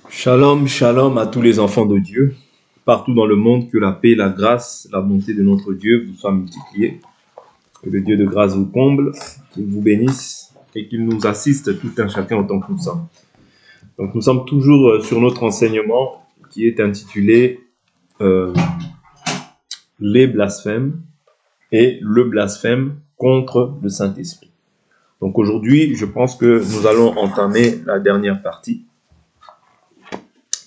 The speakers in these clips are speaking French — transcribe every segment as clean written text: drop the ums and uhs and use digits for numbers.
Shalom, shalom à tous les enfants de Dieu, partout dans le monde, que la paix, la grâce, la bonté de notre Dieu vous soient multipliées. Que le Dieu de grâce vous comble, qu'il vous bénisse et qu'il nous assiste tout un chacun en tant que nous sommes. Donc nous sommes toujours sur notre enseignement qui est intitulé les blasphèmes et le blasphème contre le Saint-Esprit. Donc aujourd'hui, je pense que nous allons entamer la dernière partie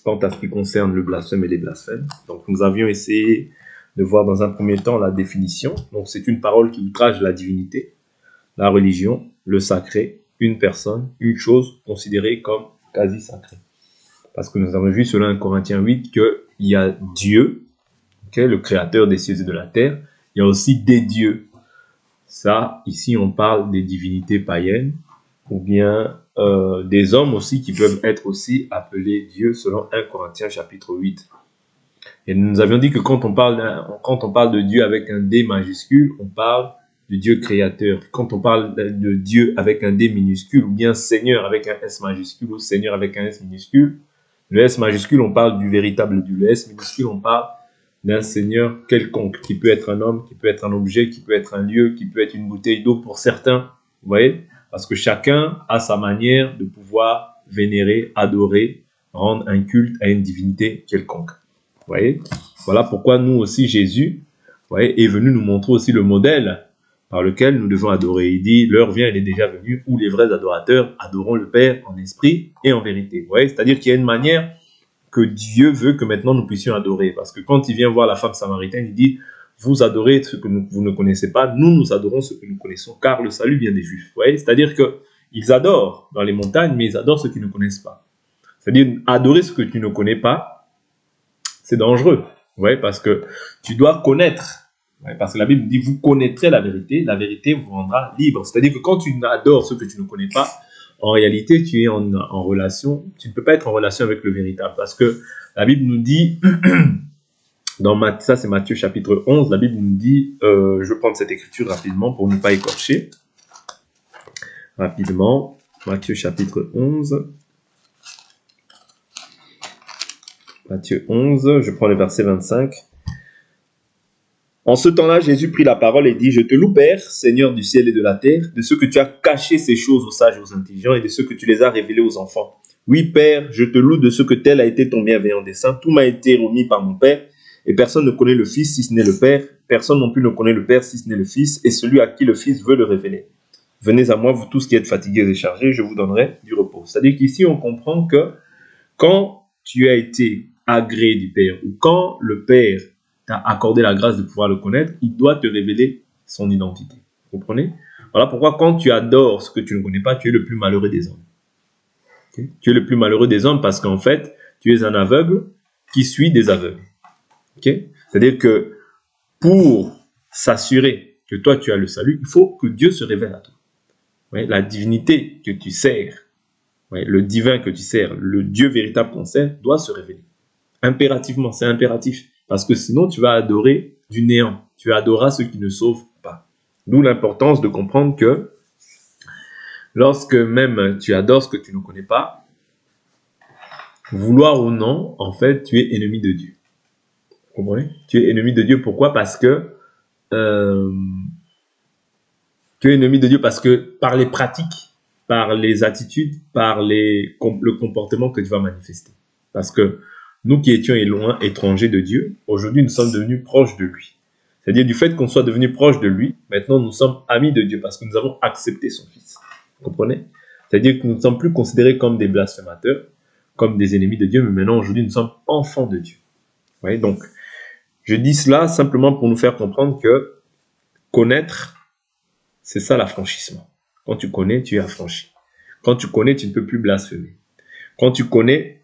quant à ce qui concerne le blasphème et les blasphèmes. Donc nous avions essayé de voir dans un premier temps la définition. Donc c'est une parole qui outrage la divinité, la religion, le sacré, une personne, une chose considérée comme quasi sacrée. Parce que nous avons vu selon 1 Corinthiens 8 qu'il y a Dieu, le créateur des cieux et de la terre. Il y a aussi des dieux. Ça, ici on parle des divinités païennes ou bien des hommes aussi qui peuvent être aussi appelés dieux selon 1 Corinthiens chapitre 8. Et nous avions dit que quand on parle de Dieu avec un D majuscule, on parle de Dieu créateur. Quand on parle de Dieu avec un D minuscule, ou bien Seigneur avec un S majuscule, ou Seigneur avec un S minuscule, le S majuscule, on parle du véritable Dieu. Le S minuscule, on parle d'un Seigneur quelconque, qui peut être un homme, qui peut être un objet, qui peut être un lieu, qui peut être une bouteille d'eau pour certains. Vous voyez ? Parce que chacun a sa manière de pouvoir vénérer, adorer, rendre un culte à une divinité quelconque. Vous voyez ? Voilà pourquoi nous aussi, Jésus, est venu nous montrer aussi le modèle par lequel nous devons adorer. Il dit, l'heure vient, elle est déjà venue, où les vrais adorateurs adoreront le Père en esprit et en vérité. Vous voyez ? C'est-à-dire qu'il y a une manière que Dieu veut que maintenant nous puissions adorer. Parce que quand il vient voir la femme samaritaine, il dit, vous adorez ce que vous ne connaissez pas, nous adorons ce que nous connaissons, car le salut vient des Juifs. Vous voyez ? C'est-à-dire qu'ils adorent dans les montagnes, mais ils adorent ce qu'ils ne connaissent pas. C'est-à-dire, adorer ce que tu ne connais pas, c'est dangereux. Ouais, parce que tu dois connaître. Ouais, parce que la Bible dit, vous connaîtrez la vérité vous rendra libre. C'est-à-dire que quand tu adores ce que tu ne connais pas, en réalité, tu es en relation, tu ne peux pas être en relation avec le véritable. Parce que la Bible nous dit, ça c'est Matthieu chapitre 11, la Bible nous dit, je vais prendre cette écriture rapidement pour ne pas écorcher. Rapidement, Matthieu chapitre 11. Matthieu 11, je prends le verset 25. En ce temps-là, Jésus prit la parole et dit, « Je te loue, Père, Seigneur du ciel et de la terre, de ce que tu as caché ces choses aux sages et aux intelligents et de ce que tu les as révélées aux enfants. Oui, Père, je te loue de ce que tel a été ton bienveillant dessein. Tout m'a été remis par mon Père, et personne ne connaît le Fils si ce n'est le Père. Personne non plus ne connaît le Père si ce n'est le Fils, et celui à qui le Fils veut le révéler. Venez à moi, vous tous qui êtes fatigués et chargés, je vous donnerai du repos. » C'est-à-dire qu'ici, on comprend que quand tu as été agréé du Père, ou quand le Père t'a accordé la grâce de pouvoir le connaître, il doit te révéler son identité. Vous comprenez ? Voilà pourquoi quand tu adores ce que tu ne connais pas, tu es le plus malheureux des hommes. Okay ? Tu es le plus malheureux des hommes parce qu'en fait, tu es un aveugle qui suit des aveugles. Okay ? C'est-à-dire que pour s'assurer que toi tu as le salut, il faut que Dieu se révèle à toi. Ouais, la divinité que tu sers, le divin que tu sers, le Dieu véritable qu'on sert, doit se révéler. Impérativement, c'est impératif. Parce que sinon, tu vas adorer du néant. Tu adoreras ceux qui ne sauvent pas. D'où l'importance de comprendre que lorsque même tu adores ce que tu ne connais pas, vouloir ou non, en fait, tu es ennemi de Dieu. Vous comprenez ? Tu es ennemi de Dieu. Pourquoi ? Parce que tu es ennemi de Dieu parce que par les pratiques, par les attitudes, par le comportement que tu vas manifester. Parce que nous qui étions loin, étrangers de Dieu, aujourd'hui nous sommes devenus proches de lui. C'est-à-dire du fait qu'on soit devenu proche de lui, maintenant nous sommes amis de Dieu parce que nous avons accepté son Fils. Vous comprenez ? C'est-à-dire que nous ne sommes plus considérés comme des blasphémateurs, comme des ennemis de Dieu, mais maintenant aujourd'hui nous sommes enfants de Dieu. Vous voyez ? Donc, je dis cela simplement pour nous faire comprendre que connaître, c'est ça l'affranchissement. Quand tu connais, tu es affranchi. Quand tu connais, tu ne peux plus blasphémer. Quand tu connais,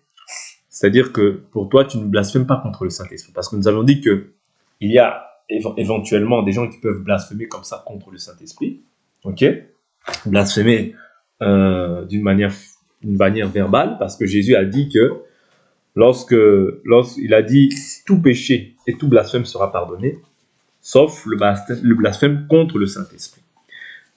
c'est-à-dire que pour toi, tu ne blasphèmes pas contre le Saint-Esprit. Parce que nous avons dit qu'il y a éventuellement des gens qui peuvent blasphémer comme ça contre le Saint-Esprit. Ok ? Blasphémer d'une manière verbale, parce que Jésus a dit que lorsqu'il a dit tout péché et tout blasphème sera pardonné, sauf le blasphème contre le Saint-Esprit.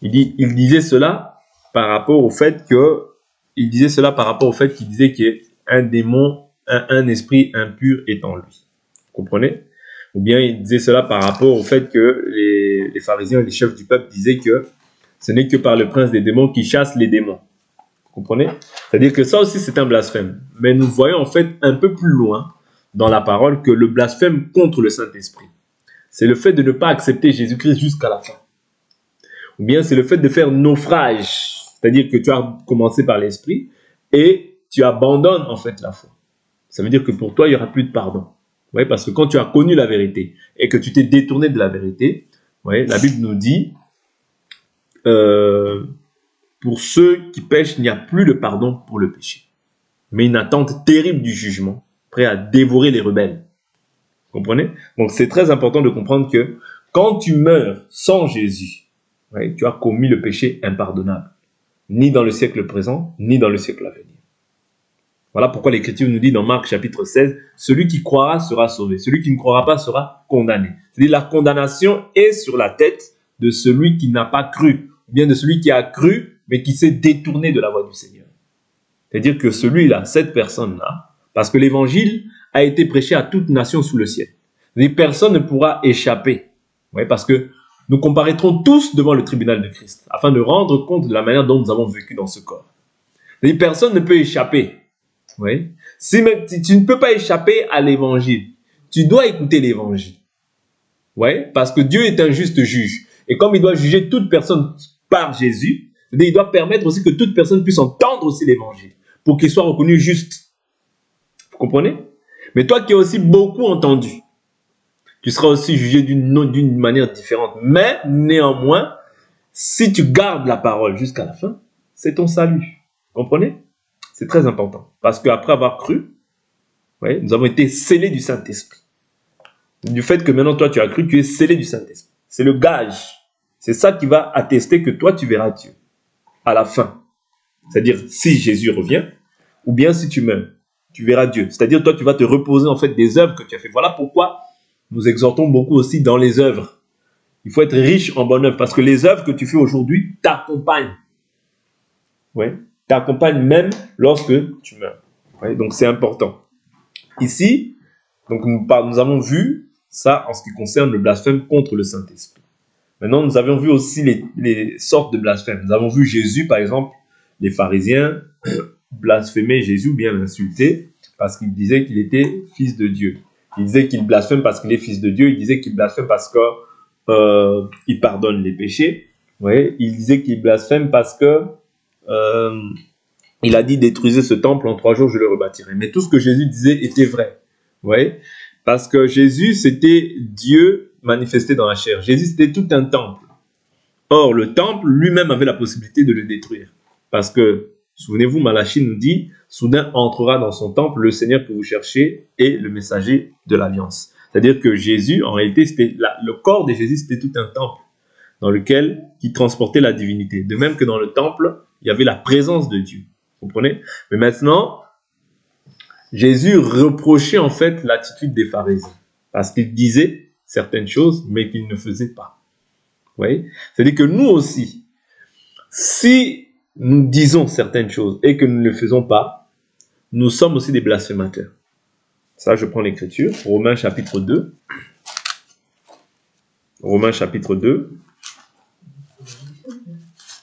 Il disait cela par rapport au fait qu'il disait qu'il un démon, un esprit impur est en lui. Vous comprenez? Ou bien il disait cela par rapport au fait que les pharisiens et les chefs du peuple disaient que ce n'est que par le prince des démons qui chasse les démons. Vous comprenez? C'est-à-dire que ça aussi c'est un blasphème. Mais nous voyons en fait un peu plus loin dans la parole que le blasphème contre le Saint-Esprit, c'est le fait de ne pas accepter Jésus-Christ jusqu'à la fin. Ou bien c'est le fait de faire naufrage, c'est-à-dire que tu as commencé par l'Esprit et tu abandonnes en fait la foi. Ça veut dire que pour toi, il n'y aura plus de pardon. Ouais, parce que quand tu as connu la vérité et que tu t'es détourné de la vérité, ouais, la Bible nous dit, pour ceux qui pêchent, il n'y a plus de pardon pour le péché, mais une attente terrible du jugement, prêt à dévorer les rebelles. Vous comprenez? Donc c'est très important de comprendre que quand tu meurs sans Jésus, ouais, tu as commis le péché impardonnable, ni dans le siècle présent, ni dans le siècle à venir. Voilà pourquoi l'Écriture nous dit dans Marc chapitre 16, celui qui croira sera sauvé, celui qui ne croira pas sera condamné. C'est-à-dire la condamnation est sur la tête de celui qui n'a pas cru, ou bien de celui qui a cru, mais qui s'est détourné de la voie du Seigneur. C'est-à-dire que celui-là, cette personne-là, parce que l'évangile a été prêché à toute nation sous le ciel. C'est-à-dire personne ne pourra échapper, ouais, parce que nous comparaîtrons tous devant le tribunal de Christ, afin de rendre compte de la manière dont nous avons vécu dans ce corps. C'est-à-dire personne ne peut échapper. Oui. Si tu ne peux pas échapper à l'évangile, tu dois écouter l'évangile. Ouais, parce que Dieu est un juste juge. Et comme il doit juger toute personne par Jésus, il doit permettre aussi que toute personne puisse entendre aussi l'évangile, pour qu'il soit reconnu juste. Vous comprenez? Mais toi qui as aussi beaucoup entendu, tu seras aussi jugé d'une manière différente. Mais néanmoins, si tu gardes la parole jusqu'à la fin, c'est ton salut. Vous comprenez? C'est très important. Parce qu'après avoir cru, ouais, nous avons été scellés du Saint-Esprit. Du fait que maintenant toi tu as cru, tu es scellé du Saint-Esprit. C'est le gage. C'est ça qui va attester que toi tu verras Dieu à la fin. C'est-à-dire si Jésus revient, ou bien si tu meurs, tu verras Dieu. C'est-à-dire toi tu vas te reposer en fait des œuvres que tu as fait. Voilà pourquoi nous exhortons beaucoup aussi dans les œuvres. Il faut être riche en bonnes œuvres parce que les œuvres que tu fais aujourd'hui t'accompagnent. Ouais, t'accompagnent même lorsque tu meurs. Ouais, donc c'est important. Ici, donc nous avons vu ça en ce qui concerne le blasphème contre le Saint-Esprit. Maintenant, nous avions vu aussi les sortes de blasphème. Nous avons vu Jésus, par exemple, les pharisiens blasphémer Jésus, bien l'insulter, parce qu'il disait qu'il était fils de Dieu. Il disait qu'il blasphème parce qu'il est fils de Dieu. Il disait qu'il blasphème parce qu'il pardonne les péchés. Ouais. Il disait qu'il blasphème parce que il a dit détruisez ce temple en 3 jours, je le rebâtirai. Mais tout ce que Jésus disait était vrai. Ouais. Parce que Jésus, c'était Dieu manifesté dans la chair. Jésus, c'était tout un temple. Or, le temple lui-même avait la possibilité de le détruire. Parce que, souvenez-vous, Malachie nous dit, soudain entrera dans son temple le Seigneur que vous cherchez et le messager de l'Alliance. C'est-à-dire que Jésus, en réalité, le corps de Jésus, c'était tout un temple dans lequel il transportait la divinité. De même que dans le temple, il y avait la présence de Dieu. Vous comprenez? Mais maintenant, Jésus reprochait en fait l'attitude des pharisiens. Parce qu'ils disaient certaines choses, mais qu'ils ne faisaient pas. Vous voyez? C'est-à-dire que nous aussi, si nous disons certaines choses et que nous ne le faisons pas, nous sommes aussi des blasphémateurs. Ça, je prends l'écriture. Romains chapitre 2. Romains chapitre 2.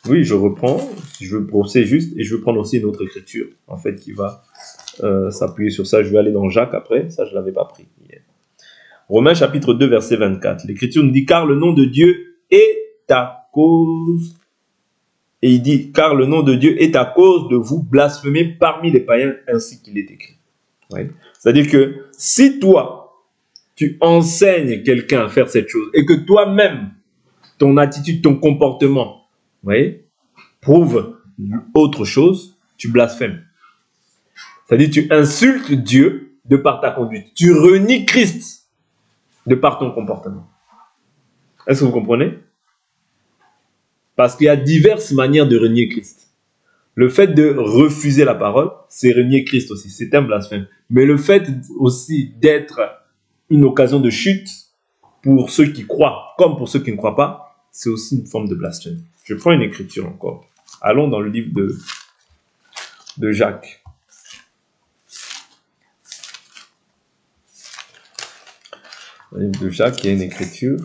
Oui, je reprends. Je veux brosser juste et je veux prendre aussi une autre écriture, en fait, qui va s'appuyer sur ça. Je vais aller dans Jacques après. Ça, je ne l'avais pas pris hier. Romains chapitre 2, verset 24. L'Écriture nous dit « Car le nom de Dieu est à cause... » Et il dit « Car le nom de Dieu est à cause de vous blasphémer parmi les païens, ainsi qu'il est écrit. » Ouais. C'est-à-dire que si toi, tu enseignes quelqu'un à faire cette chose et que toi-même, ton attitude, ton comportement, ouais, prouve autre chose, tu blasphèmes. C'est-à-dire tu insultes Dieu de par ta conduite. Tu renies Christ de par ton comportement. Est-ce que vous comprenez? Parce qu'il y a diverses manières de renier Christ. Le fait de refuser la parole, c'est renier Christ aussi. C'est un blasphème. Mais le fait aussi d'être une occasion de chute pour ceux qui croient, comme pour ceux qui ne croient pas, c'est aussi une forme de blasphème. Je prends une écriture encore. Allons dans le livre de Jacques. Dans le livre de Jacques, il y a une écriture.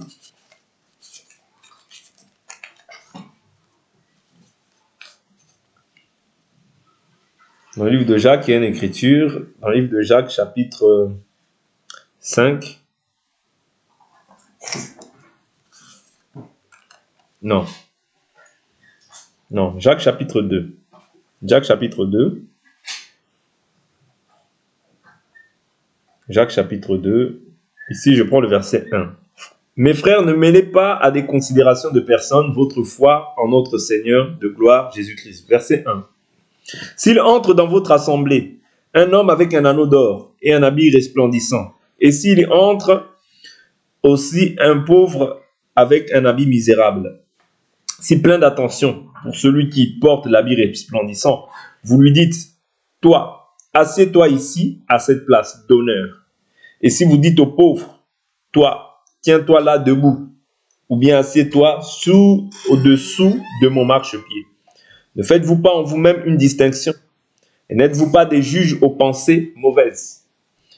Dans le livre de Jacques, il y a une écriture. Dans le livre de Jacques, chapitre 5. Non. Non, Jacques, chapitre 2. Jacques, chapitre 2. Jacques, chapitre 2. Ici, je prends le verset 1. Mes frères, ne mêlez pas à des considérations de personnes votre foi en notre Seigneur de gloire, Jésus-Christ. Verset 1. S'il entre dans votre assemblée un homme avec un anneau d'or et un habit resplendissant, et s'il entre aussi un pauvre avec un habit misérable, si plein d'attention pour celui qui porte l'habit resplendissant, vous lui dites, toi, assieds-toi ici à cette place d'honneur. Et si vous dites au pauvre, toi, tiens-toi là debout, ou bien assieds-toi au-dessous de mon marchepied. Ne faites-vous pas en vous-même une distinction, et n'êtes-vous pas des juges aux pensées mauvaises?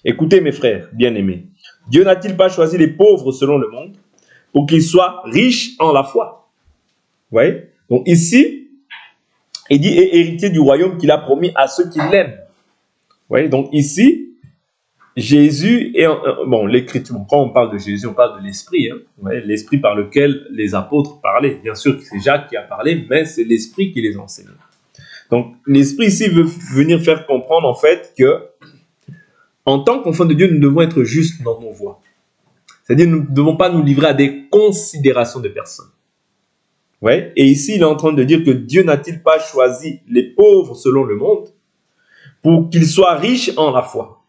Écoutez mes frères bien-aimés, Dieu n'a-t-il pas choisi les pauvres selon le monde, pour qu'ils soient riches en la foi? Vous voyez? Donc ici, il dit, et héritier du royaume qu'il a promis à ceux qui l'aiment. Vous voyez? Donc ici, Jésus est... Bon, l'écriture, quand on parle de Jésus, on parle de l'esprit. Hein, l'esprit par lequel les apôtres parlaient. Bien sûr que c'est Jacques qui a parlé, mais c'est l'esprit qui les enseigne. Donc, l'esprit ici veut venir faire comprendre en fait que, en tant qu'enfants de Dieu, nous devons être justes dans nos voies. C'est-à-dire, nous ne devons pas nous livrer à des considérations de personnes. Ouais. Et ici, il est en train de dire que Dieu n'a-t-il pas choisi les pauvres selon le monde pour qu'ils soient riches en la foi?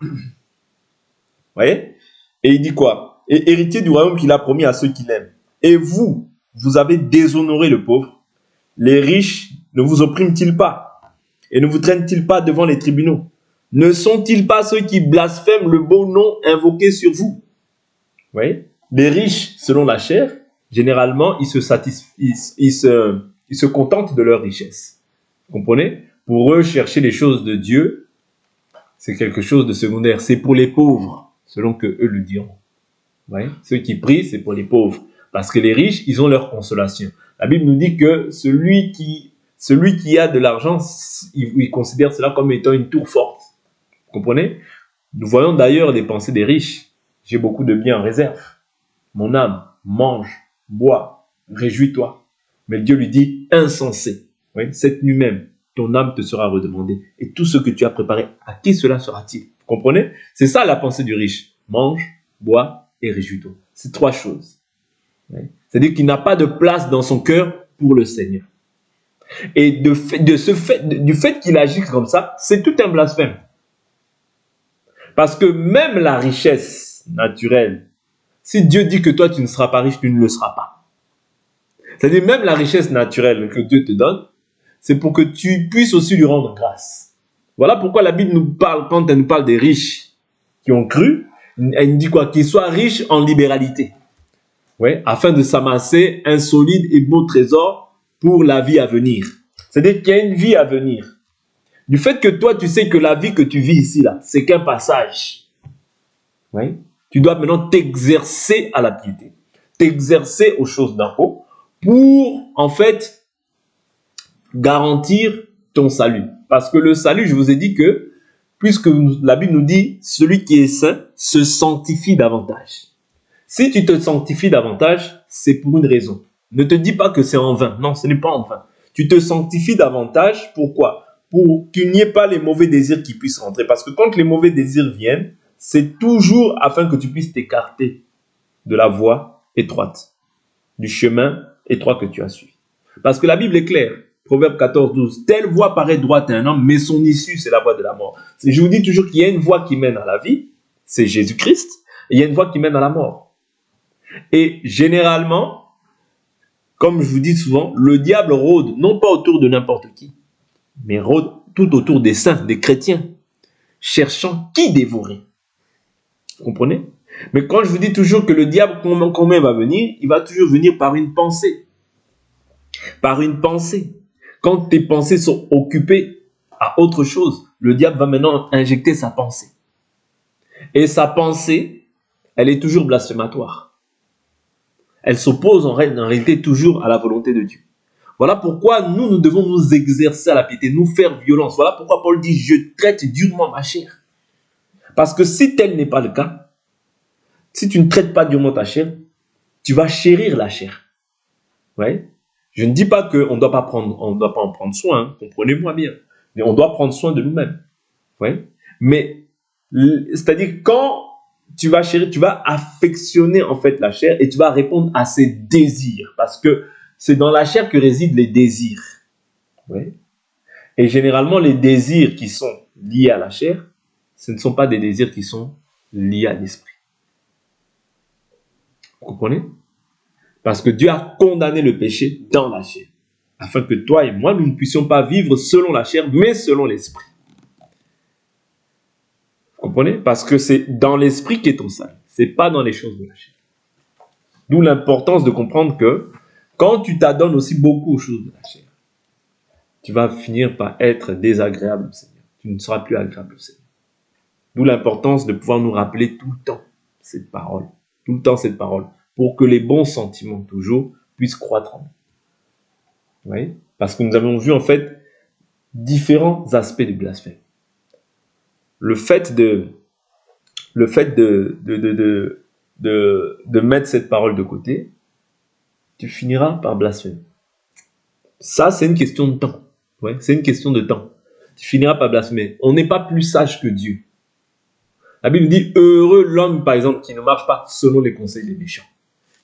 Vous voyez? Et il dit quoi? Et héritier du royaume qu'il a promis à ceux qui l'aiment. Et vous, vous avez déshonoré le pauvre. Les riches ne vous oppriment-ils pas? Et ne vous traînent-ils pas devant les tribunaux? Ne sont-ils pas ceux qui blasphèment le beau nom invoqué sur vous? Vous voyez? Les riches, selon la chair, généralement, ils se contentent de leur richesse. Vous comprenez? Pour eux, chercher les choses de Dieu, c'est quelque chose de secondaire. C'est pour les pauvres, selon que eux le diront. Vous voyez? Ceux qui prient, c'est pour les pauvres. Parce que les riches, ils ont leur consolation. La Bible nous dit que celui qui a de l'argent, il considère cela comme étant une tour forte. Vous comprenez? Nous voyons d'ailleurs les pensées des riches. J'ai beaucoup de biens en réserve. Mon âme, mange, bois, réjouis-toi. Mais Dieu lui dit, insensé. Oui, cette nuit même, ton âme te sera redemandée. Et tout ce que tu as préparé, à qui cela sera-t-il? Vous comprenez? C'est ça la pensée du riche. Mange, bois et réjouis-toi. C'est trois choses. Oui. C'est-à-dire qu'il n'a pas de place dans son cœur pour le Seigneur. Et du fait qu'il agisse comme ça, c'est tout un blasphème. Parce que même la richesse naturelle, si Dieu dit que toi tu ne seras pas riche, tu ne le seras pas. C'est-à-dire même la richesse naturelle que Dieu te donne, c'est pour que tu puisses aussi lui rendre grâce. Voilà pourquoi la Bible nous parle, quand elle nous parle des riches qui ont cru, elle nous dit quoi? Qu'ils soient riches en libéralité. Ouais, afin de s'amasser un solide et beau trésor pour la vie à venir. C'est-à-dire qu'il y a une vie à venir. Du fait que toi, tu sais que la vie que tu vis ici, là, c'est qu'un passage. Ouais. Tu dois maintenant t'exercer à la piété. T'exercer aux choses d'en haut pour, en fait, garantir ton salut. Parce que le salut, je vous ai dit que, puisque la Bible nous dit, celui qui est saint se sanctifie davantage. Si tu te sanctifies davantage, c'est pour une raison. Ne te dis pas que c'est en vain. Non, ce n'est pas en vain. Tu te sanctifies davantage, pourquoi? Pour qu'il n'y ait pas les mauvais désirs qui puissent rentrer. Parce que quand les mauvais désirs viennent, c'est toujours afin que tu puisses t'écarter de la voie étroite, du chemin étroit que tu as suivi. Parce que la Bible est claire. Proverbe 14, 12. Telle voie paraît droite à un homme, mais son issue, c'est la voie de la mort. Je vous dis toujours qu'il y a une voie qui mène à la vie, c'est Jésus-Christ, et il y a une voie qui mène à la mort. Et généralement, comme je vous dis souvent, le diable rôde non pas autour de n'importe qui, mais rôde tout autour des saints, des chrétiens, cherchant qui dévorer. Vous comprenez? Mais quand je vous dis toujours que le diable, combien va venir, il va toujours venir par une pensée. Par une pensée. Quand tes pensées sont occupées à autre chose, le diable va maintenant injecter sa pensée. Et sa pensée, elle est toujours blasphématoire. Elle s'oppose en réalité toujours à la volonté de Dieu. Voilà pourquoi nous devons nous exercer à la piété, nous faire violence. Voilà pourquoi Paul dit, je traite durement ma chair. Parce que si tel n'est pas le cas, si tu ne traites pas durement ta chair, tu vas chérir la chair. Ouais. Je ne dis pas qu'on ne doit pas en prendre soin, hein, comprenez-moi bien. Mais on doit prendre soin de nous-mêmes. Ouais. Mais, c'est-à-dire quand tu vas chérir, tu vas affectionner en fait la chair et tu vas répondre à ses désirs. Parce que c'est dans la chair que résident les désirs. Ouais. Et généralement, les désirs qui sont liés à la chair, ce ne sont pas des désirs qui sont liés à l'esprit. Vous comprenez? Parce que Dieu a condamné le péché dans la chair, afin que toi et moi, nous ne puissions pas vivre selon la chair, mais selon l'esprit. Vous comprenez? Parce que c'est dans l'esprit qu'est ton salut, c'est pas dans les choses de la chair. D'où l'importance de comprendre que quand tu t'adonnes aussi beaucoup aux choses de la chair, tu vas finir par être désagréable au Seigneur. Tu ne seras plus agréable au Seigneur. D'où l'importance de pouvoir nous rappeler tout le temps cette parole. Tout le temps cette parole. Pour que les bons sentiments, toujours, puissent croître en nous. Vous voyez? Parce que nous avons vu, en fait, différents aspects du blasphème. Le fait de mettre cette parole de côté, tu finiras par blasphémer. Ça, c'est une question de temps. Ouais, c'est une question de temps. Tu finiras par blasphémer. On n'est pas plus sage que Dieu. La Bible dit, heureux l'homme, par exemple, qui ne marche pas selon les conseils des méchants,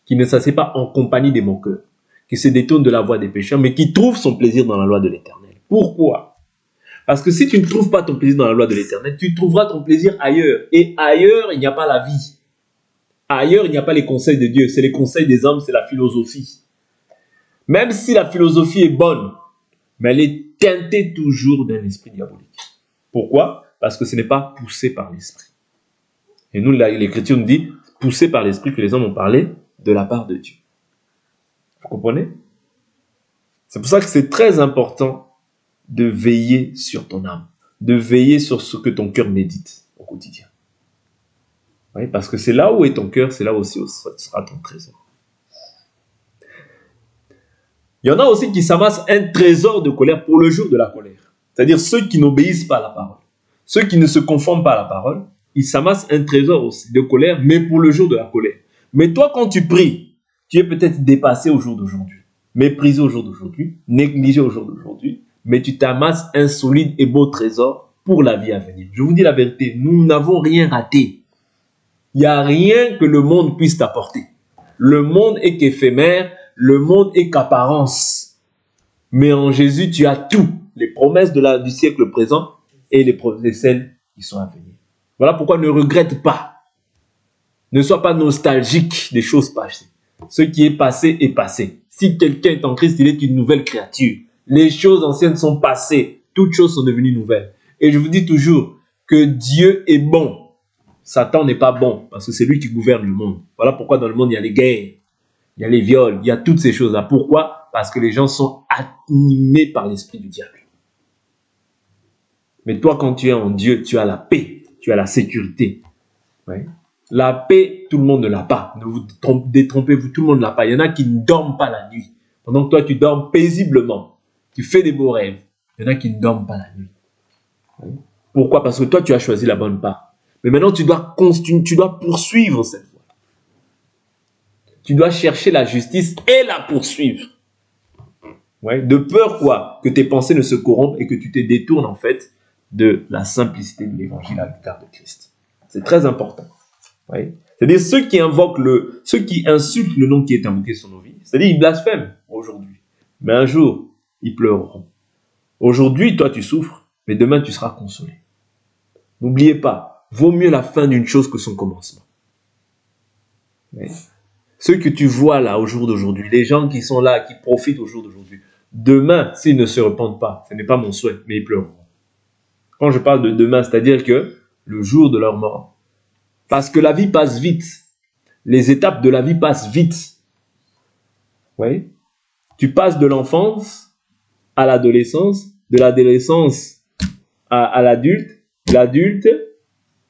qui ne s'assied pas en compagnie des moqueurs, qui se détourne de la voie des pécheurs, mais qui trouve son plaisir dans la loi de l'Éternel. Pourquoi? Parce que si tu ne trouves pas ton plaisir dans la loi de l'Éternel, tu trouveras ton plaisir ailleurs. Et ailleurs, il n'y a pas la vie. Ailleurs, il n'y a pas les conseils de Dieu. C'est les conseils des hommes, c'est la philosophie. Même si la philosophie est bonne, mais elle est teintée toujours d'un esprit diabolique. Pourquoi? Parce que ce n'est pas poussé par l'esprit. Et nous, l'Écriture nous dit, poussé par l'esprit que les hommes ont parlé de la part de Dieu. Vous comprenez? C'est pour ça que c'est très important de veiller sur ton âme, de veiller sur ce que ton cœur médite au quotidien. Oui, parce que c'est là où est ton cœur, c'est là aussi où sera ton trésor. Il y en a aussi qui s'amassent un trésor de colère pour le jour de la colère. C'est-à-dire ceux qui n'obéissent pas à la parole. Ceux qui ne se conforment pas à la parole, ils s'amassent un trésor aussi de colère, mais pour le jour de la colère. Mais toi, quand tu pries, tu es peut-être dépassé au jour d'aujourd'hui, méprisé au jour d'aujourd'hui, négligé au jour d'aujourd'hui, mais tu t'amasses un solide et beau trésor pour la vie à venir. Je vous dis la vérité, nous n'avons rien raté. Il n'y a rien que le monde puisse t'apporter. Le monde est qu'éphémère, le monde est qu'apparence. Mais en Jésus, tu as tout. Les promesses du siècle présent et les celles qui sont à venir. Voilà pourquoi ne regrette pas. Ne sois pas nostalgique des choses passées. Ce qui est passé est passé. Si quelqu'un est en Christ, il est une nouvelle créature. Les choses anciennes sont passées. Toutes choses sont devenues nouvelles. Et je vous dis toujours que Dieu est bon. Satan n'est pas bon parce que c'est lui qui gouverne le monde. Voilà pourquoi dans le monde, il y a les guerres, il y a les viols, il y a toutes ces choses-là. Pourquoi? Parce que les gens sont animés par l'esprit du diable. Mais toi, quand tu es en Dieu, tu as la paix, tu as la sécurité. Ouais. La paix, tout le monde ne l'a pas. Ne vous détrompez-vous, tout le monde ne l'a pas. Il y en a qui ne dorment pas la nuit. Pendant que toi, tu dors paisiblement. Tu fais des beaux rêves. Il y en a qui ne dorment pas la nuit. Ouais. Pourquoi? Parce que toi, tu as choisi la bonne part. Mais maintenant, tu dois poursuivre cette voie. Tu dois chercher la justice et la poursuivre. Ouais. De peur quoi? Que tes pensées ne se corrompent et que tu te détournes en fait de la simplicité de l'évangile à l'égard de Christ. C'est très important. Ouais. C'est-à-dire ceux qui insultent le nom qui est invoqué sur nos vies, c'est-à-dire ils blasphèment aujourd'hui. Mais un jour, ils pleureront. Aujourd'hui, toi tu souffres, mais demain tu seras consolé. N'oubliez pas, vaut mieux la fin d'une chose que son commencement. Ouais. Ceux que tu vois là au jour d'aujourd'hui, les gens qui sont là, qui profitent au jour d'aujourd'hui, demain, s'ils ne se repentent pas, ce n'est pas mon souhait, mais ils pleureront. Quand je parle de demain, c'est-à-dire que le jour de leur mort. Parce que la vie passe vite. Les étapes de la vie passent vite. Oui. Tu passes de l'enfance à l'adolescence, de l'adolescence à l'adulte, de l'adulte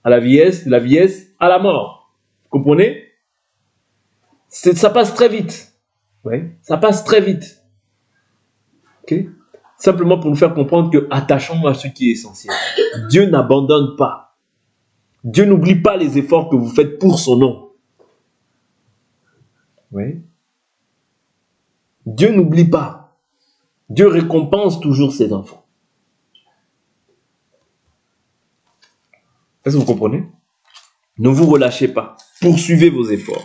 à la vieillesse, de la vieillesse à la mort. Comprenez? Ça passe très vite. Ouais, ça passe très vite. Ok? Simplement pour nous faire comprendre que attachons-nous à ce qui est essentiel. Dieu n'abandonne pas. Dieu n'oublie pas les efforts que vous faites pour son nom. Oui. Dieu n'oublie pas. Dieu récompense toujours ses enfants. Est-ce que vous comprenez? Ne vous relâchez pas. Poursuivez vos efforts.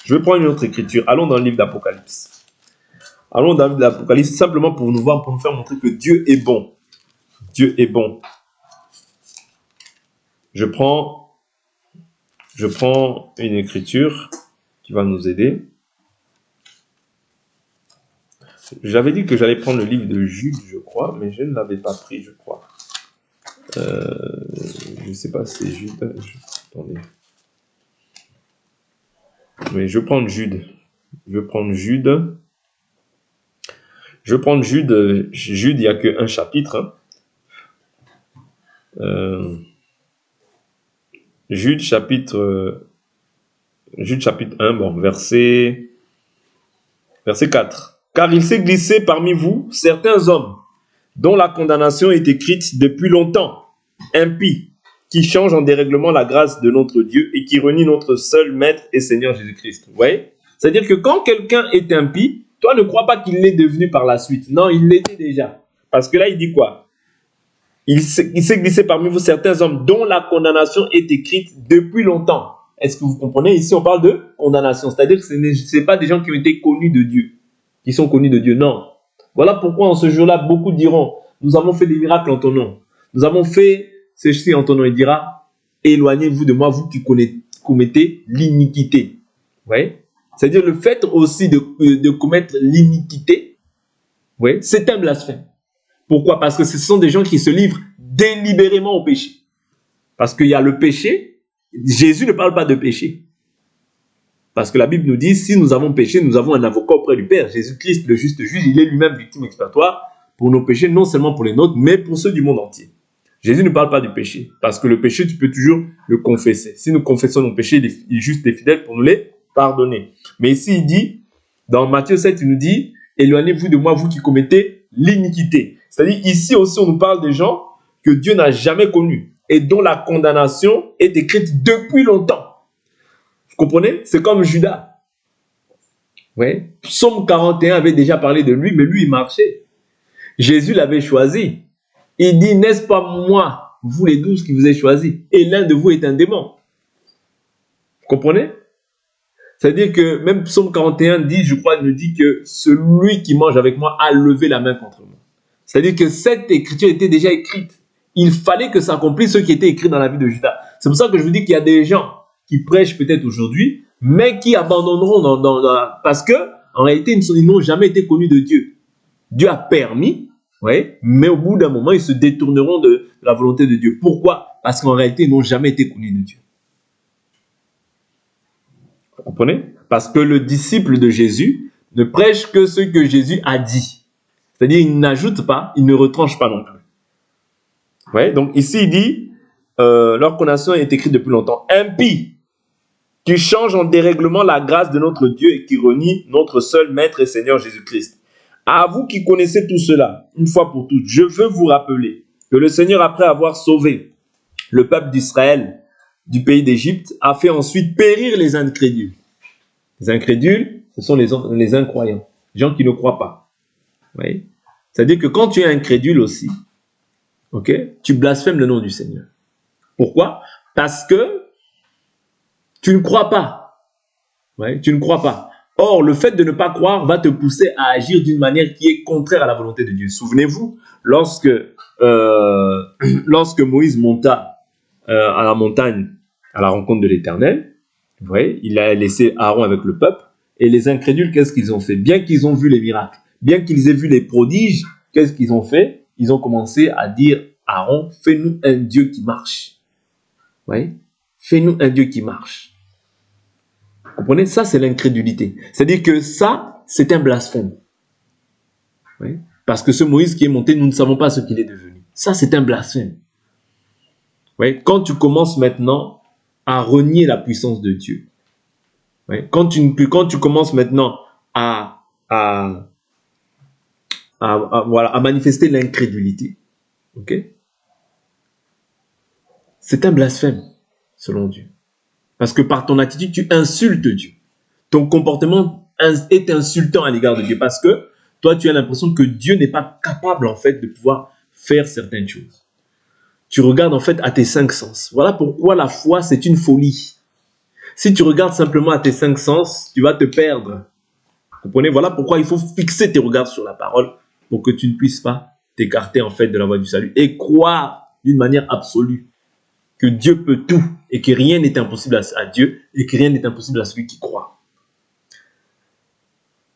Je vais prendre une autre écriture. Allons dans le livre d'Apocalypse. Allons dans le livre d'Apocalypse simplement pour nous voir, pour nous faire montrer que Dieu est bon. Dieu est bon. Je prends une écriture qui va nous aider. J'avais dit que j'allais prendre le livre de Jude, je crois, mais je ne l'avais pas pris, je crois. Je ne sais pas si c'est Jude. Attendez. Mais je vais prendre Jude. Jude, il n'y a qu'un chapitre. Jude chapitre 1, bon, verset 4. Car il s'est glissé parmi vous certains hommes dont la condamnation est écrite depuis longtemps, impies, qui changent en dérèglement la grâce de notre Dieu et qui renient notre seul Maître et Seigneur Jésus-Christ. Vous voyez? C'est-à-dire que quand quelqu'un est impie, toi ne crois pas qu'il l'est devenu par la suite. Non, il l'était déjà. Parce que là, il dit quoi? Il s'est glissé parmi vous certains hommes dont la condamnation est écrite depuis longtemps. Est-ce que vous comprenez? Ici, on parle de condamnation. C'est-à-dire que ce n'est pas des gens qui ont été connus de Dieu, qui sont connus de Dieu. Non. Voilà pourquoi en ce jour-là, beaucoup diront, nous avons fait des miracles en ton nom. Nous avons fait ceci en ton nom. Il dira, éloignez-vous de moi, vous qui commettez l'iniquité. Vous voyez? C'est-à-dire le fait aussi de commettre l'iniquité, oui, c'est un blasphème. Pourquoi? Parce que ce sont des gens qui se livrent délibérément au péché. Parce qu'il y a le péché. Jésus ne parle pas de péché. Parce que la Bible nous dit, si nous avons péché, nous avons un avocat auprès du Père. Jésus-Christ, le juste juge, il est lui-même victime expiatoire pour nos péchés, non seulement pour les nôtres, mais pour ceux du monde entier. Jésus ne parle pas du péché. Parce que le péché, tu peux toujours le confesser. Si nous confessons nos péchés, il est juste et fidèle pour nous les pardonner. Mais ici, il dit, dans Matthieu 7, il nous dit, éloignez-vous de moi, vous qui commettez l'iniquité. C'est-à-dire, ici aussi, on nous parle des gens que Dieu n'a jamais connus et dont la condamnation est écrite depuis longtemps. Vous comprenez? C'est comme Judas. Ouais. Psaume 41 avait déjà parlé de lui, mais lui, il marchait. Jésus l'avait choisi. Il dit, n'est-ce pas moi, vous les 12 qui vous avez choisis, et l'un de vous est un démon. Vous comprenez? C'est-à-dire que même Psaume 41 dit, je crois, il nous dit que celui qui mange avec moi a levé la main contre moi. C'est-à-dire que cette écriture était déjà écrite. Il fallait que s'accomplisse ce qui était écrit dans la vie de Judas. C'est pour ça que je vous dis qu'il y a des gens qui prêchent peut-être aujourd'hui, mais qui abandonneront parce que en réalité, ils n'ont jamais été connus de Dieu. Dieu a permis, ouais, mais au bout d'un moment, ils se détourneront de la volonté de Dieu. Pourquoi? Parce qu'en réalité, ils n'ont jamais été connus de Dieu. Vous comprenez? Parce que le disciple de Jésus ne prêche que ce que Jésus a dit. C'est-à-dire, il n'ajoute pas, il ne retranche pas non plus. Ouais, donc ici, il dit, leur condamnation est écrite depuis longtemps. Impie, qui change en dérèglement la grâce de notre Dieu et qui renie notre seul Maître et Seigneur Jésus-Christ. À vous qui connaissez tout cela, une fois pour toutes, je veux vous rappeler que le Seigneur, après avoir sauvé le peuple d'Israël du pays d'Égypte, a fait ensuite périr les incrédules. Les incrédules, ce sont les incroyants, les gens qui ne croient pas. Oui. C'est-à-dire que quand tu es incrédule aussi, okay, tu blasphèmes le nom du Seigneur. Pourquoi? Parce que tu ne crois pas. Ouais, tu ne crois pas. Or, le fait de ne pas croire va te pousser à agir d'une manière qui est contraire à la volonté de Dieu. Souvenez-vous, lorsque Moïse monta à la montagne à la rencontre de l'Éternel, vous voyez, il a laissé Aaron avec le peuple, et les incrédules, qu'est-ce qu'ils ont fait? Bien qu'ils ont vu les miracles, bien qu'ils aient vu les prodiges, qu'est-ce qu'ils ont fait? Ils ont commencé à dire, Aaron, fais-nous un Dieu qui marche. Vous voyez? Fais-nous un Dieu qui marche. Vous comprenez? Ça, c'est l'incrédulité. C'est-à-dire que ça, c'est un blasphème. Oui? Parce que ce Moïse qui est monté, nous ne savons pas ce qu'il est devenu. Ça, c'est un blasphème. Oui? Quand tu commences maintenant à renier la puissance de Dieu, Ouais. Quand tu commences maintenant à, voilà, à manifester l'incrédulité, ok, c'est un blasphème, selon Dieu. Parce que par ton attitude, tu insultes Dieu. Ton comportement est insultant à l'égard de Dieu parce que toi, tu as l'impression que Dieu n'est pas capable, en fait, de pouvoir faire certaines choses. Tu regardes, en fait, à tes 5 sens. Voilà pourquoi la foi, c'est une folie. Si tu regardes simplement à tes 5 sens, tu vas te perdre. Vous comprenez? Voilà pourquoi il faut fixer tes regards sur la parole pour que tu ne puisses pas t'écarter, en fait, de la voie du salut et croire d'une manière absolue que Dieu peut tout et que rien n'est impossible à Dieu et que rien n'est impossible à celui qui croit.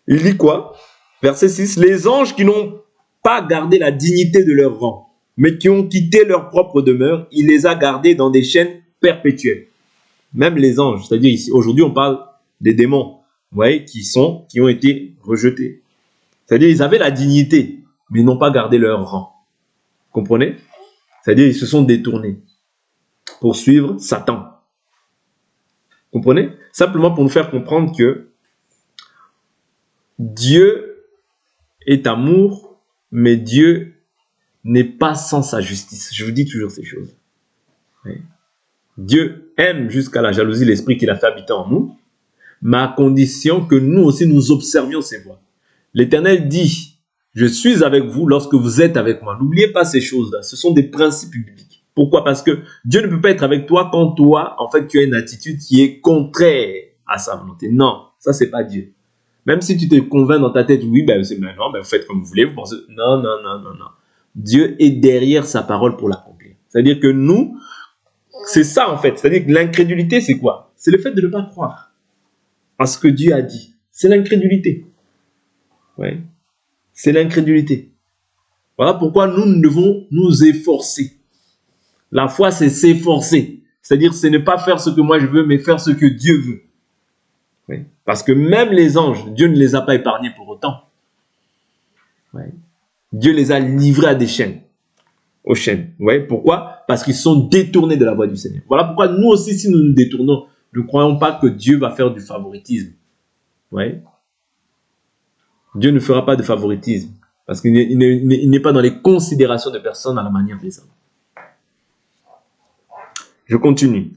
Il dit quoi? Verset 6. Les anges qui n'ont pas gardé la dignité de leur rang, mais qui ont quitté leur propre demeure, il les a gardés dans des chaînes perpétuelles. Même les anges, c'est-à-dire ici, aujourd'hui on parle des démons, vous voyez, qui ont été rejetés. C'est-à-dire ils avaient la dignité, mais ils n'ont pas gardé leur rang. Vous comprenez? C'est-à-dire ils se sont détournés pour suivre Satan. Vous comprenez? Simplement pour nous faire comprendre que Dieu est amour, mais Dieu n'est pas sans sa justice. Je vous dis toujours ces choses. Oui. Dieu aime jusqu'à la jalousie l'esprit qu'il a fait habiter en nous, mais à condition que nous aussi nous observions ses voies. L'Éternel dit, je suis avec vous lorsque vous êtes avec moi. N'oubliez pas ces choses-là. Ce sont des principes bibliques. Pourquoi? Parce que Dieu ne peut pas être avec toi quand toi, en fait, tu as une attitude qui est contraire à sa volonté. Non, ça, c'est pas Dieu. Même si tu te convaincs dans ta tête, oui, c'est maintenant, vous faites comme vous voulez, vous pensez, non. Dieu est derrière sa parole pour l'accomplir. C'est-à-dire que nous, c'est ça en fait. C'est-à-dire que l'incrédulité, c'est quoi? C'est le fait de ne pas croire à ce que Dieu a dit. C'est l'incrédulité. Ouais. C'est l'incrédulité. Voilà pourquoi nous devons nous efforcer. La foi, c'est s'efforcer. C'est-à-dire, c'est ne pas faire ce que moi je veux, mais faire ce que Dieu veut. Oui. Parce que même les anges, Dieu ne les a pas épargnés pour autant. Oui. Dieu les a livrés à des chaînes. Aux chaînes. Vous voyez pourquoi? Parce qu'ils sont détournés de la voie du Seigneur. Voilà pourquoi nous aussi, si nous nous détournons, ne croyons pas que Dieu va faire du favoritisme. Vous voyez? Dieu ne fera pas de favoritisme. Parce qu'il n'est pas dans les considérations de personnes à la manière des hommes. Je continue.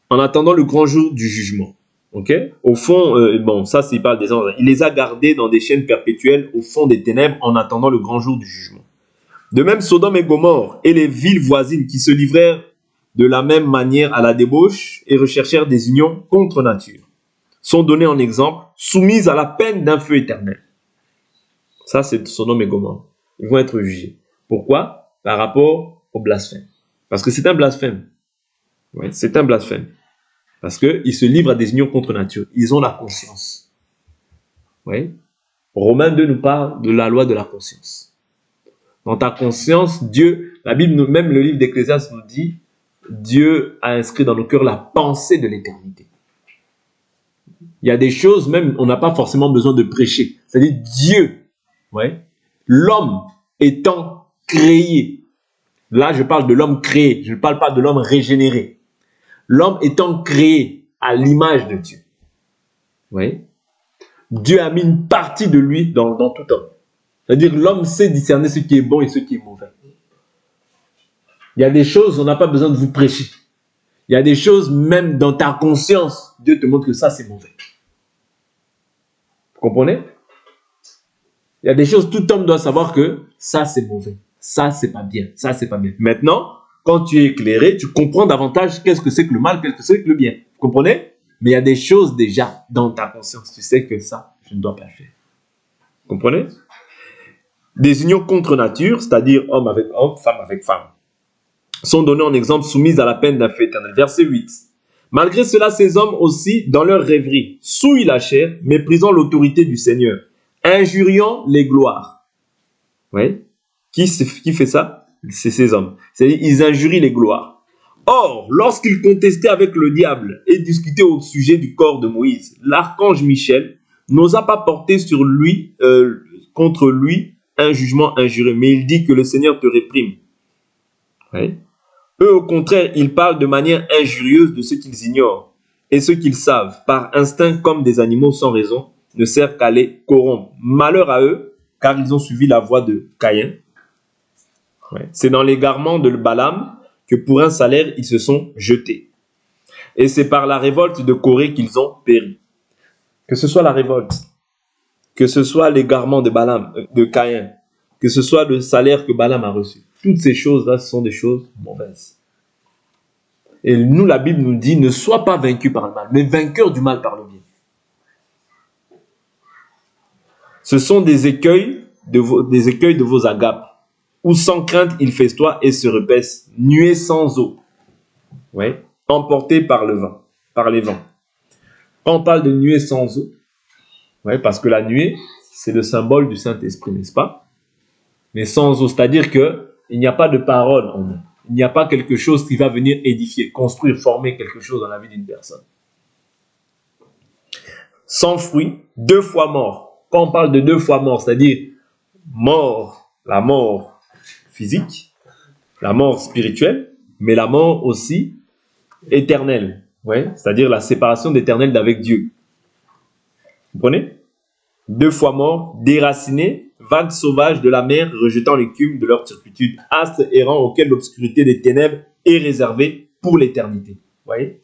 En attendant le grand jour du jugement. Ok? Au fond, ça, il parle des anges. Il les a gardés dans des chaînes perpétuelles au fond des ténèbres en attendant le grand jour du jugement. De même, Sodome et Gomorrhe et les villes voisines qui se livrèrent de la même manière à la débauche et recherchèrent des unions contre nature, sont donnés en exemple, soumises à la peine d'un feu éternel. Ça, c'est Sodome et Gomorrhe. Ils vont être jugés. Pourquoi? Par rapport au blasphème. Parce que c'est un blasphème. Ouais, c'est un blasphème. Parce qu'ils se livrent à des unions contre nature. Ils ont la conscience. Ouais. Romains 2 nous parle de la loi de la conscience. Dans ta conscience, Dieu, la Bible, même le livre d'Ecclésiaste nous dit, Dieu a inscrit dans nos cœurs la pensée de l'éternité. Il y a des choses, même, on n'a pas forcément besoin de prêcher. C'est-à-dire Dieu, ouais, l'homme étant créé. Là, je parle de l'homme créé, je ne parle pas de l'homme régénéré. L'homme étant créé à l'image de Dieu. Ouais. Dieu a mis une partie de lui dans tout homme. C'est-à-dire que l'homme sait discerner ce qui est bon et ce qui est mauvais. Il y a des choses, on n'a pas besoin de vous prêcher. Il y a des choses, même dans ta conscience, Dieu te montre que ça, c'est mauvais. Vous comprenez? Il y a des choses, tout homme doit savoir que ça, c'est mauvais. Ça, c'est pas bien. Ça, c'est pas bien. Maintenant, quand tu es éclairé, tu comprends davantage qu'est-ce que c'est que le mal, qu'est-ce que c'est que le bien. Vous comprenez? Mais il y a des choses déjà dans ta conscience. Tu sais que ça, je ne dois pas faire. Vous comprenez? Des unions contre nature, c'est-à-dire homme avec homme, femme avec femme, sont donnés en exemple soumises à la peine d'un feu éternel. Verset 8. Malgré cela, ces hommes aussi, dans leur rêverie, souillent la chair, méprisant l'autorité du Seigneur, injuriant les gloires. Oui. Qui fait ça? C'est ces hommes. C'est-à-dire, ils injurient les gloires. Or, lorsqu'ils contestaient avec le diable et discutaient au sujet du corps de Moïse, l'archange Michel n'osa pas porter sur lui, contre lui, un jugement injurieux, mais il dit que le Seigneur te réprime. Oui. Eux, au contraire, ils parlent de manière injurieuse de ce qu'ils ignorent Et ce qu'ils savent, par instinct comme des animaux sans raison, ne servent qu'à les corrompre. Malheur à eux, car ils ont suivi la voie de Caïn. Ouais. C'est dans l'égarement de Balaam que pour un salaire, ils se sont jetés. Et c'est par la révolte de Corée qu'ils ont péri. Que ce soit la révolte, que ce soit l'égarement de Balaam, de Caïn, que ce soit le salaire que Balaam a reçu. Toutes ces choses-là, ce sont des choses mauvaises. Et nous, la Bible nous dit, ne sois pas vaincu par le mal, mais vainqueur du mal par le bien. Ce sont des écueils de vos agapes, où sans crainte ils festoient et se repaissent, nuées sans eau, ouais, emportés par le vent, par les vents. Quand on parle de nuée sans eau, ouais, parce que la nuée, c'est le symbole du Saint-Esprit, n'est-ce pas? Mais sans eau, c'est-à-dire qu'il n'y a pas de parole en nous. Il n'y a pas quelque chose qui va venir édifier, construire, former quelque chose dans la vie d'une personne. Sans fruit, 2 fois mort. Quand on parle de 2 fois mort, c'est-à-dire mort, la mort physique, la mort spirituelle, mais la mort aussi éternelle. Ouais, c'est-à-dire la séparation d'éternel d'avec Dieu. Vous comprenez? 2 fois mort, déracinés, vagues sauvages de la mer, rejetant l'écume de leur turpitude, astres errants auxquels l'obscurité des ténèbres est réservée pour l'éternité. Vous voyez?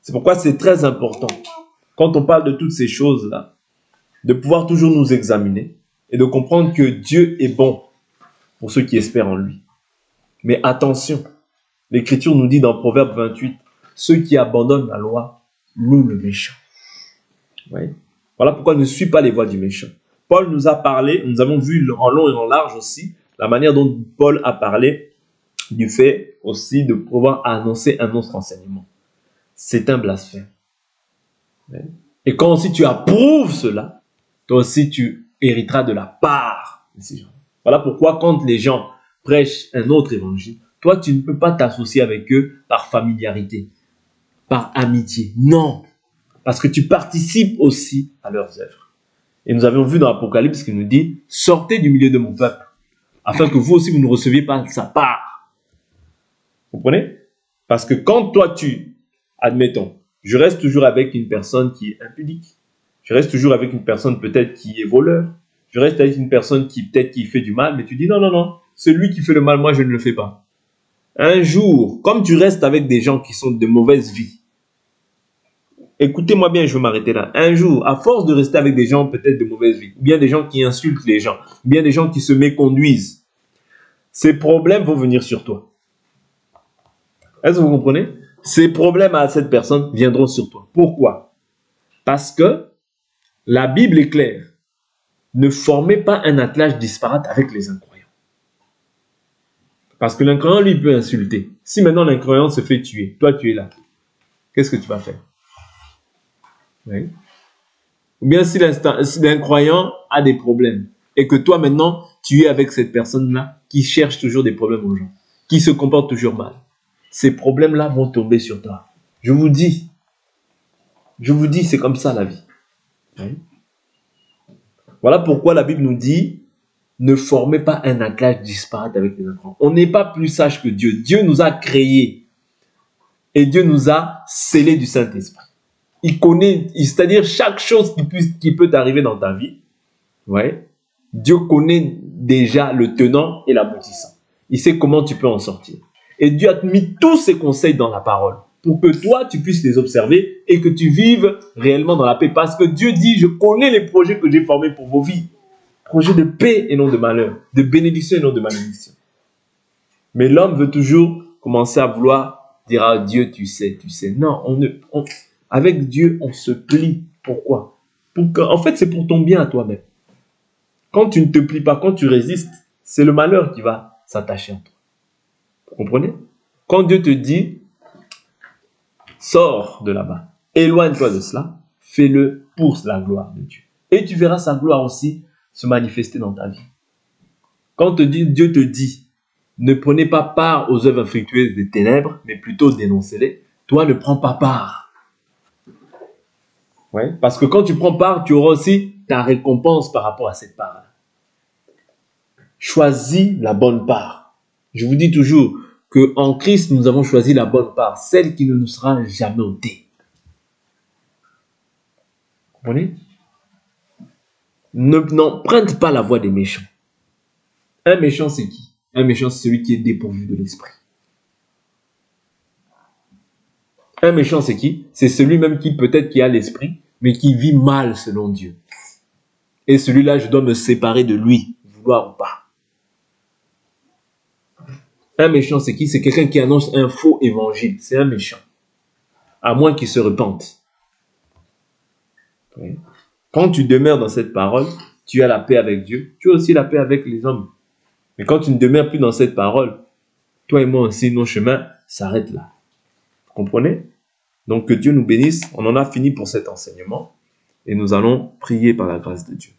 C'est pourquoi c'est très important, quand on parle de toutes ces choses-là, de pouvoir toujours nous examiner et de comprendre que Dieu est bon pour ceux qui espèrent en lui. Mais attention, l'Écriture nous dit dans Proverbe 28, ceux qui abandonnent la loi louent le méchant. Vous voyez? Voilà pourquoi ne suis pas les voies du méchant. Paul nous a parlé, nous avons vu en long et en large aussi, la manière dont Paul a parlé du fait aussi de pouvoir annoncer un autre enseignement. C'est un blasphème. Et quand aussi tu approuves cela, toi aussi tu hériteras de la part de ces gens. Voilà pourquoi quand les gens prêchent un autre évangile, toi tu ne peux pas t'associer avec eux par familiarité, par amitié. Non, parce que tu participes aussi à leurs œuvres. Et nous avions vu dans l'Apocalypse qu'il nous dit, sortez du milieu de mon peuple, afin que vous aussi vous ne receviez pas sa part. Vous comprenez? Parce que quand toi admettons, je reste toujours avec une personne qui est impudique, je reste toujours avec une personne peut-être qui est voleur, je reste avec une personne qui peut-être qui fait du mal, mais tu dis non, celui qui fait le mal, moi je ne le fais pas. Un jour, comme tu restes avec des gens qui sont de mauvaise vie, écoutez-moi bien, je vais m'arrêter là. Un jour, à force de rester avec des gens peut-être de mauvaise vie, ou bien des gens qui insultent les gens, ou bien des gens qui se méconduisent, ces problèmes vont venir sur toi. Est-ce que vous comprenez? Ces problèmes à cette personne viendront sur toi. Pourquoi? Parce que la Bible est claire. Ne formez pas un attelage disparate avec les incroyants. Parce que l'incroyant, lui, peut insulter. Si maintenant l'incroyant se fait tuer, toi tu es là, qu'est-ce que tu vas faire? Oui. Ou bien si l'incroyant a des problèmes et que toi maintenant, tu es avec cette personne-là qui cherche toujours des problèmes aux gens, qui se comporte toujours mal. Ces problèmes-là vont tomber sur toi. Je vous dis, c'est comme ça la vie. Oui. Voilà pourquoi la Bible nous dit, ne formez pas un attelage disparate avec les incroyants. On n'est pas plus sage que Dieu. Dieu nous a créés et Dieu nous a scellés du Saint-Esprit. Il connaît, c'est-à-dire chaque chose qui peut t'arriver dans ta vie, ouais, Dieu connaît déjà le tenant et l'aboutissant. Il sait comment tu peux en sortir. Et Dieu a mis tous ses conseils dans la parole pour que toi, tu puisses les observer et que tu vives réellement dans la paix. Parce que Dieu dit, je connais les projets que j'ai formés pour vos vies. Projets de paix et non de malheur, de bénédiction et non de malédiction. Mais l'homme veut toujours commencer à vouloir dire à Dieu, tu sais. Non, avec Dieu, on se plie. Pourquoi? En fait, c'est pour ton bien à toi-même. Quand tu ne te plies pas, quand tu résistes, c'est le malheur qui va s'attacher à toi. Vous comprenez? Quand Dieu te dit, sors de là-bas, éloigne-toi de cela, fais-le pour la gloire de Dieu. Et tu verras sa gloire aussi se manifester dans ta vie. Quand Dieu te dit, ne prenez pas part aux œuvres infructueuses des ténèbres, mais plutôt dénoncez-les, toi ne prends pas part. Ouais, parce que quand tu prends part, tu auras aussi ta récompense par rapport à cette part-là. Choisis la bonne part. Je vous dis toujours qu'en Christ, nous avons choisi la bonne part, celle qui ne nous sera jamais ôtée. Comprenez? N'emprunte pas la voie des méchants. Un méchant, c'est qui? Un méchant, c'est celui qui est dépourvu de l'esprit. Un méchant, c'est qui? C'est celui même qui peut-être qui a l'esprit, mais qui vit mal selon Dieu. Et celui-là, je dois me séparer de lui, vouloir ou pas. Un méchant, c'est qui? C'est quelqu'un qui annonce un faux évangile. C'est un méchant. À moins qu'il se repente. Quand tu demeures dans cette parole, tu as la paix avec Dieu. Tu as aussi la paix avec les hommes. Mais quand tu ne demeures plus dans cette parole, toi et moi aussi, nos chemins s'arrêtent là. Vous comprenez? Donc que Dieu nous bénisse. On en a fini pour cet enseignement. Et nous allons prier par la grâce de Dieu.